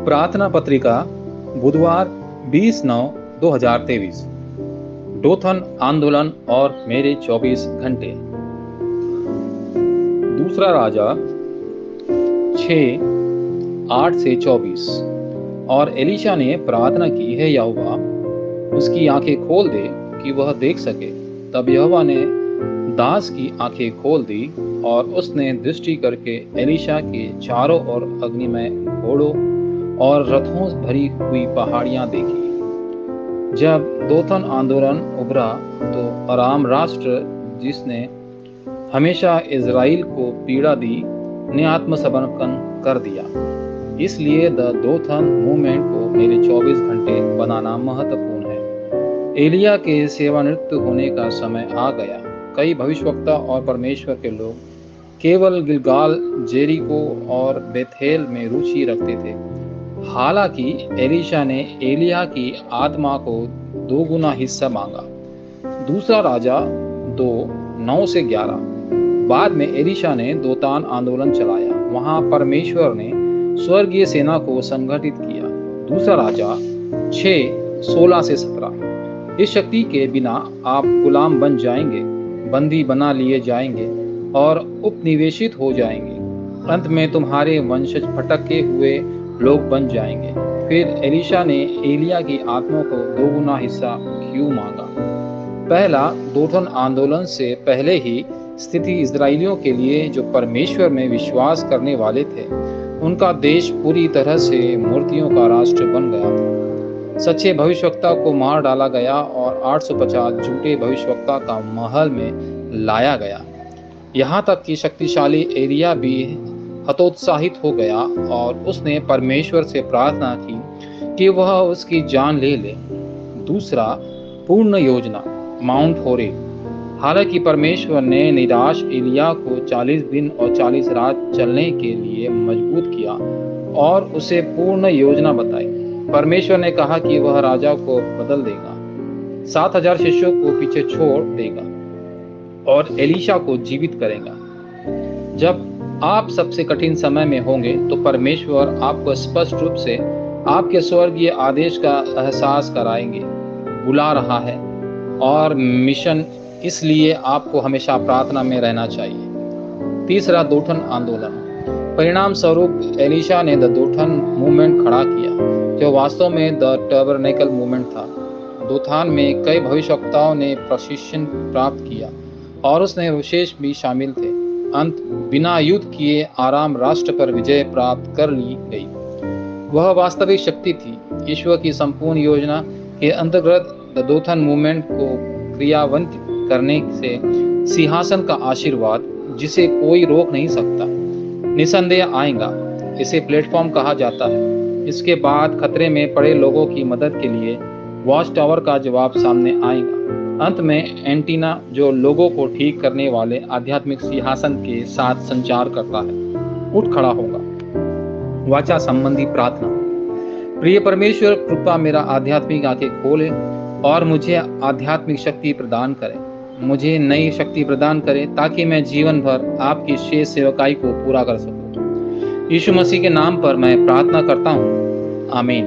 प्रार्थना पत्रिका बुधवार 20/9/2023। डोथन आंदोलन और मेरे 24 घंटे। दूसरा राजा 6:8-24। और एलीशा ने प्रार्थना की, हे यहोवा, उसकी आंखें खोल दे कि वह देख सके। तब यहोवा ने दास की आंखें खोल दी और उसने दृष्टि करके एलीशा के चारों ओर अग्निमय घोड़ों और रथों भरी हुई पहाड़ियां देखी। जब दोथन आंदोलन उभरा तो अराम राष्ट्र, जिसने हमेशा इज़राइल को पीड़ा दी, ने आत्मसमर्पण कर दिया। इसलिए द दोथन मूवमेंट को मेरे 24 घंटे बनाना महत्वपूर्ण है। एलिया के सेवानिवृत्त होने का समय आ गया। कई भविष्यवक्ता और परमेश्वर के लोग केवल गिलगाल, जेरिको और बेथेल में रुचि रखते थे। हालांकि एलीशा ने एलिया की आत्मा को 2 गुना हिस्सा मांगा। दूसरा राजा 2:9-11। बाद में एलीशा ने दोतान आंदोलन चलाया। वहां परमेश्वर ने स्वर्गीय सेना को संगठित किया। दूसरा राजा 6:16-17। इस शक्ति के बिना आप गुलाम बन जाएंगे, बंदी बना लिए जाएंगे और उपनिवेशित हो जाएंगे। अंत में तुम्हारे वंशज भटके हुए लोग बन जाएंगे। फिर एलीशा ने एलिया की आत्मा को 2 गुना हिस्सा क्यों मांगा? पहला, दोथन आंदोलन से पहले ही स्थिति इजरायलियों के लिए, जो परमेश्वर में विश्वास करने वाले थे, उनका देश पूरी तरह से मूर्तियों का राष्ट्र बन गया था। सच्चे भविष्यवक्ता को मार डाला गया और 850 झूठे भविष्यवक्ता का महल में लाया गया। यहाँ तक कि शक्तिशाली एलिया भी हतोत्साहित हो गया और उसने परमेश्वर से प्रार्थना की कि वह उसकी जान ले ले। दूसरा, पूर्ण योजना, माउंट होरेब। हालांकि परमेश्वर ने निराश एलिया को 40 दिन और 40 रात चलने के लिए मजबूर किया और उसे पूर्ण योजना बताई। परमेश्वर ने कहा कि वह राजा को बदल देगा, 7000 शिष्यों को पीछे छोड़ देगा और एलीशा को जीवित करेगा। जब आप सबसे कठिन समय में होंगे तो परमेश्वर आपको स्पष्ट रूप से आपके स्वर्गीय आदेश का एहसास कराएंगे, बुला रहा है और मिशन। इसलिए आपको हमेशा प्रार्थना में रहना चाहिए। तीसरा, दोथन आंदोलन। परिणाम स्वरूप एलीशा ने द दोथन मूवमेंट खड़ा किया, जो वास्तव में द टैबरनेकल मूवमेंट था। दोथान में कई भविष्यवक्ताओं ने प्रशिक्षण प्राप्त किया और उसने विशेष भी शामिल थे। अंत बिना युद्ध किए आराम राष्ट्र पर विजय प्राप्त कर ली गई। वह वास्तविक शक्ति थी। ईश्वर की संपूर्ण योजना के अंतर्गत द दोथन मूवमेंट को क्रियान्वित करने से सिंहासन का आशीर्वाद, जिसे कोई रोक नहीं सकता, निसंदेह आएगा। इसे प्लेटफॉर्म कहा जाता है। इसके बाद खतरे में पड़े लोगों की मदद के लिए वॉच टावर का जवाब सामने आएगा। अंत में एंटीना, जो लोगों को ठीक करने वाले आध्यात्मिक सिंहासन के साथ संचार करता है, उठ खड़ा होगा। वाचा संबंधी प्रार्थना। प्रिय परमेश्वर, कृपा मेरा आध्यात्मिक आंखें खोले और मुझे आध्यात्मिक शक्ति प्रदान करें। मुझे नई शक्ति प्रदान करें ताकि मैं जीवन भर आपकी शेष सेवकाई को पूरा कर सकूं। यीशु मसीह के नाम पर मैं प्रार्थना करता हूं। आमीन।